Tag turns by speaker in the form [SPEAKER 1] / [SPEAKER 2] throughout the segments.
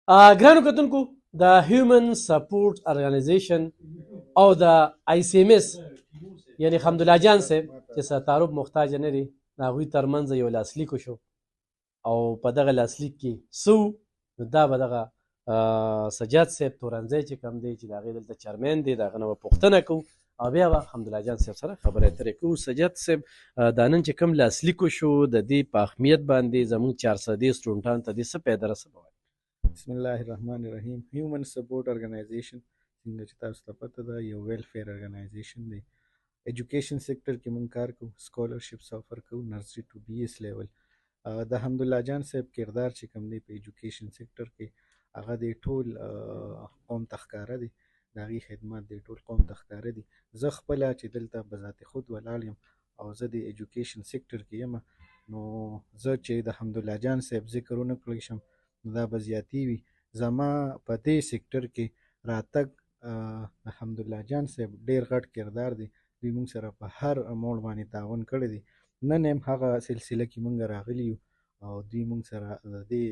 [SPEAKER 1] ګرانو کتونکو د هیومن سپورټ ارګنایزیشن او د آی سی ایم اس یعنی حمدالله جان صاحب چې څه تعارف محتاج نه دي د هغوی ترمنځ یو لاسلیک وشو او په دغه لاسلیک کې څه نو دا به دغه سجاد صاحب تورنځی چې کوم دی چې د هغې دلته چیرمین دی د هغه نه به پوښتنه کوو او بیا به حمدالله جان صاحب سره خبرې اترې کوو. سجاد صاحب دا نن چې کوم لاسلیک وشو د دې په اهمیت باندې زموږ 400 سټوډنټانو ته دې څه پیدا رسوي؟
[SPEAKER 2] بسم الله الرحمن الرحیم. هیومن سپورټ ارګنایزیشن څنګه چې تاسو ته پته ده یو ویلفیر ارګنایزیشن دی. ایجوکیشن سیکټر کې مونږ کار کوو، سکالرشپس افر کوو نرسری ټو بی ایس لیول. د حمدالله جان صاحب کردار چې کوم دی په ایجوکیشن سیکټر کې هغه د ټول قوم ته ښکاره دی، د هغې خدمات د ټول قوم ته ښکاره دي. زه خپله چې دلته بذات خود ولاړ یم او زه د ایجوکیشن سیکټر کې یم، نو زه چې د حمدالله جان صاحب ذکر ونه کړی شم دا به زیاتې وي. زما په دې سیکټر کې راتګ د حمدالله جان صاحب ډېر غټ کردار دی. دوی موږ سره په هر موړ باندې تعاون کړی دی. نن هم هغه سلسله کې موږ راغلي یو او دوی موږ سره د دې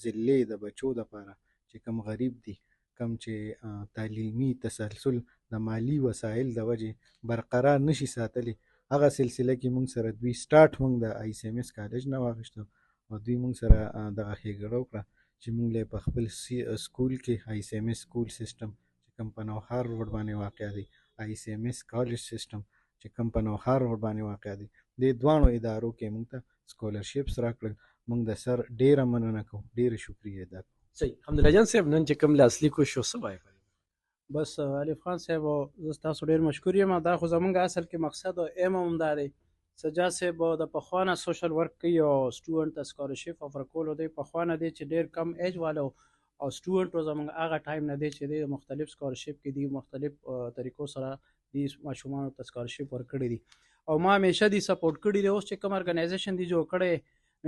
[SPEAKER 2] ضلعې د بچو دپاره چې کوم غریب دي، کوم چې تعلیمي تسلسل د مالی وسایل د وجې برقرار نشي ساتلی، هغه سلسله کې موږ سره دوی سټارټ موږ د آی سی ایم اس کالج نه واخیستو او دوی موږ سره دغه ښېګړه وکړه چې موږ له په خپل سکول کې آی سی ایم اس سکول سیسټم چې کوم په نوښار روډ باندې واقع دی، آی سی ایم اس کالج سیسټم چې کوم په نوښار روډ باندې واقع دی، دې دواړو ادارو کې موږ ته سکالرشپس راکړل. موږ د سر ډېره مننه کوو، ډېره شکریه ادا کوو.
[SPEAKER 1] صحیح. حمدالله جان صاحب نن چې کوم لاسلیک وشو څه وایي؟
[SPEAKER 3] بس الف خان صاحب زه تاسو ډېر مشکور یم. دا خو زمونږ اصل کې مقصد او ایم هم دا دی. سجاد صاحب د پخوانه سوشل ورک کوي او سټوډنټ ته سکالرشپ افر کولو دی. پخوانه دی چې ډېر کم ایج والو او سټوډنټ زمونږ هغه ټایم نه دی چې دی مختلف سکالرشپ کې دي، مختلف طریقو سره دي ماشومانو ته سکالرشپ ورکړي دي او ما همیشه دي سپورټ کړي دی. اوس چې کوم ارګنایزیشن دی جوړ کړی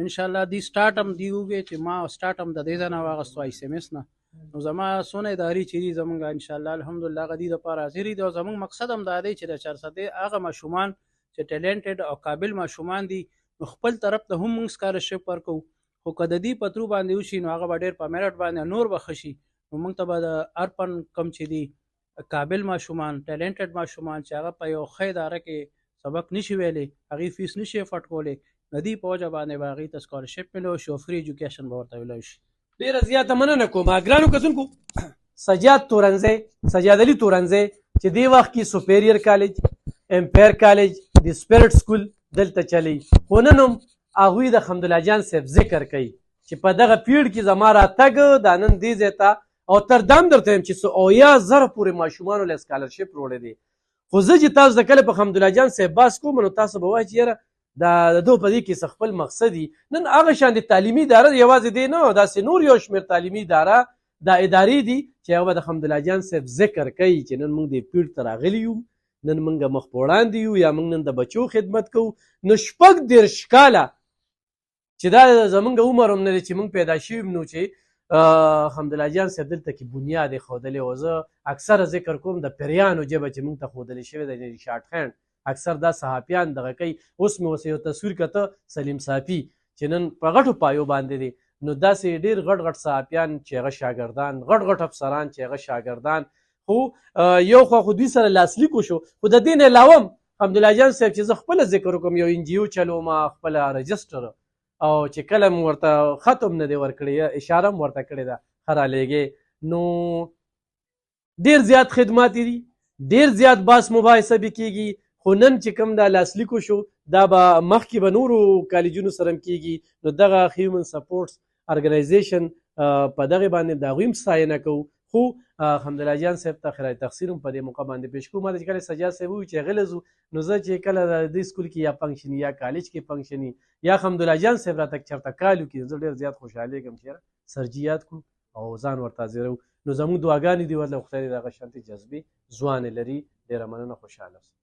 [SPEAKER 3] انشاءالله دی سټارټ هم دی وګي چې ما سټارټ هم د دې ځای نه واغستو آی سی ایم اس نه. نو زما څونه ادارې چې دي زمونږ انشاءالله الحمدلله هغه دي دپاره حاضر دي او زمونږ مقصد هم دا دی چې د 400 هغه ماشومان چې ټیلنټډ او قابل ماشومان دي نو خپل طرف ته هم موږ سکالرشپ ورکوو، خو که د دې په ترو باندې وشي نو هغه به ډېر په میرټ باندې نور به ښه شي. نو موږ ته به د ارپن کم چې دي قابل ماشومان ټیلنټډ ماشومان چې هغه په یو ښه اداره کې سبق نشي ویلی، هغې فیس نشي افورډ کولی، د دې په وجه باندې به هغې ته سکالرشپ میلو شي او فری ایجوکیشن به ورته ویلی شي.
[SPEAKER 1] ډېره زیاته مننه کوم. ګرانو کتونکو سجاد تورنځی، سجاد علي تورنځی چې دې وخت کې سوپیریر کالج، امپیر کالج، د سپیرټ سکول دلته چلی، خو نن هم هغوی د حمدالله جان صاحب ذکر کوي چې په دغه پیړ کې زما راتګ دا نن دې ځای ته او تر دا هم درته یم چې 100,000 پورې ماشومانو له سکالرشپ وروړی دی. خو زه چې تاسو د کله په حمدالله جان صاحب بحث کوم نو تاسو به وایئ چې یاره د دو په دې کې څه خپل مقصد دي. نن هغه شان د تعلیمي اداره یوازې دی نه، داسې نور یو شمېر تعلیمي اداره دا ادارې دي چې هغه به د حمدالله جان صاحب ذکر کوي چې نن موږ دې پیړ ته راغلي یو، نن موږ مخ په وړاندې یو یا موږ نن د بچو خدمت کوو. نو 36 کاله چې دا زموږ عمر هم نه دی چې موږ پیدا شوي نو چې حمدالله جان صاحب دلته کې بنیاد یې ښودلی و. زه اکثره ذکر کوم د پیریانو ژبه چې موږ ته ښودلې شوې ده، یعنې شارټ هینډ اکثر دا صحافیان دغه کوي. اوس مې اوس یو تصویر کته سلیم صافي چې نن په غټو پایو باندې دی، نو داسې ډېر غټ غټ صحافیان چې هغه شاګردان، غټ غټ افسران چې هغه شاګردان، خو یو خوا خو دوی سره لاسلیک وشو. خو د دې نه علاوه هم حمدالله جان صاحب چې زه خپله ذکر وکړم یو ان جي او چلوم، خپله رجسټر او چې کله م ورته خط هم نه دی ورکړی، اشاره هم ورته کړې ده ښه رالیږې، نو ډېر زیات خدمات دي، ډېر زیات بحث مباحثه به کېږي. خو نن چې کوم دا لاسلیک وشو دا به مخکې به نورو کالجونو سره هم کېږي. نو دغه هیومن سپورټس ارګنایزیشن په دغې باندې د هغوی هم ستاینه کوو. خو حمدالله جان صاحب ته خراج تقصیر هم په دې موقع باندې پیش کوو. ما ته چې کله سجاد صاحب وویل چې هغه له ځو نو زه چې کله د دې سکول کې یا فنکشني یا کالج کې فنکشني یا حمدالله جان صاحب راته چېرته کال وکړي زه ډېر زیات خوشحالېږم چې سرجي یاد کړو او ځان ورته حاضروو. نو زموږ دعاګانې دي ورله خدای دې دغه شانتې جذبې ځوانې لري. ډېره مننه، خوشحاله اوسئ.